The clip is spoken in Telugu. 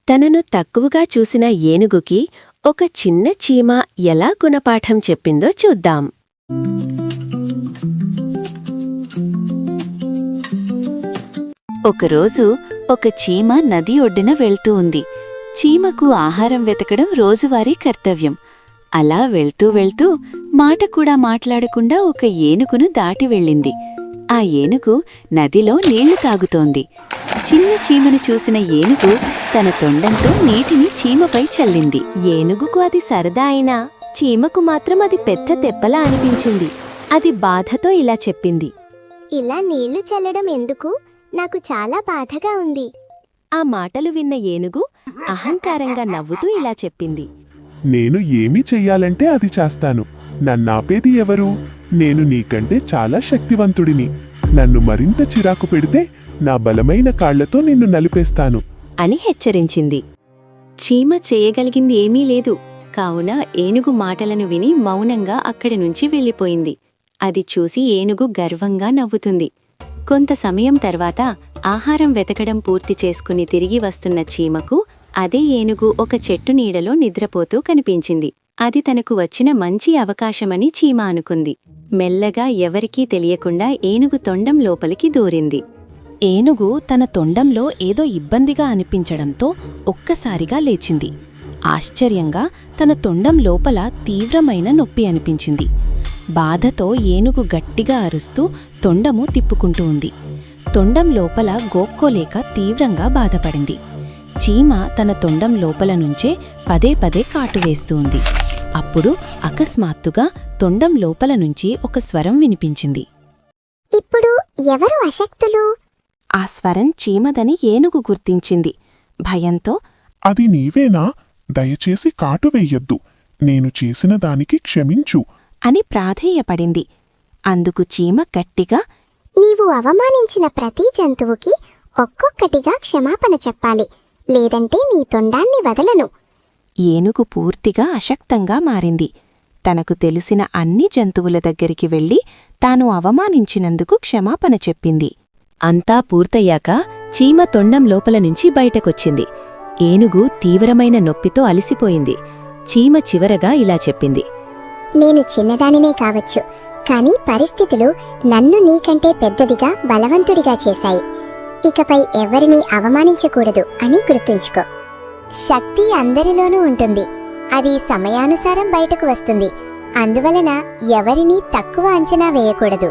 తనను తక్కువగా చూసిన ఏనుగుకి ఒక చిన్న చీమ ఎలా గుణపాఠం చెప్పిందో చూద్దాం. ఒకరోజు ఒక చీమ నది ఒడ్డున వెళ్తూ ఉంది. చీమకు ఆహారం వెతకడం రోజువారీ కర్తవ్యం. అలా వెళ్తూ వెళ్తూ మాట కూడా మాట్లాడకుండా ఒక ఏనుగును దాటి వెళ్ళింది. ఆ ఏనుగు నదిలో నీళ్లు తాగుతోంది. చిన్న చీమను చూసిన ఏనుగు తన తొండంతో నీటిని చీమపై చల్లింది. ఏనుగుకు అది సరదా అయినా చీమకు మాత్రం అది పెద్ద తెప్పలా అనిపించింది. అది బాధతో ఇలా చెప్పింది, ఇలా నీళ్లు చల్లడం ఎందుకు? నాకు చాలా బాధగా ఉంది. ఆ మాటలు విన్న ఏనుగు అహంకారంగా నవ్వుతూ ఇలా చెప్పింది, నేను ఏమీ చెయ్యాలంటే అది చేస్తాను. నన్నాపేది ఎవరు? నేను నీకంటే చాలా శక్తివంతుడిని. నన్ను మరింత చిరాకు పెడితే నా బలమైన కాళ్లతో నిన్ను నలిపేస్తాను అని హెచ్చరించింది. చీమ చేయగలిగింది ఏమీ లేదు. కావున ఏనుగు మాటలను విని మౌనంగా అక్కడి నుంచి వెళ్ళిపోయింది. అది చూసి ఏనుగు గర్వంగా నవ్వుతుంది. కొంత సమయం తర్వాత ఆహారం వెతకడం పూర్తి చేసుకుని తిరిగి వస్తున్న చీమకు అదే ఏనుగు ఒక చెట్టు నీడలో నిద్రపోతూ కనిపించింది. అది తనకు వచ్చిన మంచి అవకాశమని చీమ అనుకుంది. మెల్లగా ఎవరికీ తెలియకుండా ఏనుగు తొండం లోపలికి దూరింది. ఏనుగు తన తొండంలో ఏదో ఇబ్బందిగా అనిపించడంతో ఒక్కసారిగా లేచింది. ఆశ్చర్యంగా తన తొండం లోపల తీవ్రమైన నొప్పి అనిపించింది. బాధతో ఏనుగు గట్టిగా అరుస్తూ తొండము తిప్పుకుంటూ ఉంది. తొండం లోపల గోక్కోలేక తీవ్రంగా బాధపడింది. చీమ తన తొండం లోపల నుంచే పదే పదే కాటువేస్తూ ఉంది. అప్పుడు అకస్మాత్తుగా తొండం లోపల నుంచి ఒక స్వరం వినిపించింది. ఇప్పుడు ఎవరు అశక్తులు? ఆ స్వరం చీమదని ఏనుగు గుర్తించింది. భయంతో, అది నీవేనా? దయచేసి కాటు వెయ్యొద్దు. నేను చేసిన దానికి క్షమించు అని ప్రాధేయపడింది. అందుకు చీమ గట్టిగా, నీవు అవమానించిన ప్రతి జంతువుకి ఒక్కొక్కటిగా క్షమాపణ చెప్పాలి, లేదంటే నీ తొండాన్ని వదలను. ఏనుగు పూర్తిగా అశక్తంగా మారింది. తనకు తెలిసిన అన్ని జంతువుల దగ్గరికి వెళ్లి తాను అవమానించినందుకు క్షమాపణ చెప్పింది. అంతా పూర్తయ్యాక చీమ తొండం లోపల నుంచి బయటకొచ్చింది. ఏనుగు తీవ్రమైన నొప్పితో అలిసిపోయింది. చీమ చివరగా ఇలా చెప్పింది, నేను చిన్నదానినే కావచ్చు, కాని పరిస్థితులు నన్ను నీకంటే పెద్దదిగా బలవంతుడిగా చేశాయి. ఇకపై ఎవరినీ అవమానించకూడదు అని గుర్తుంచుకో. శక్తి అందరిలోనూ ఉంటుంది. అది సమయానుసారం బయటకు వస్తుంది. అందువలన ఎవరినీ తక్కువ అంచనా వేయకూడదు.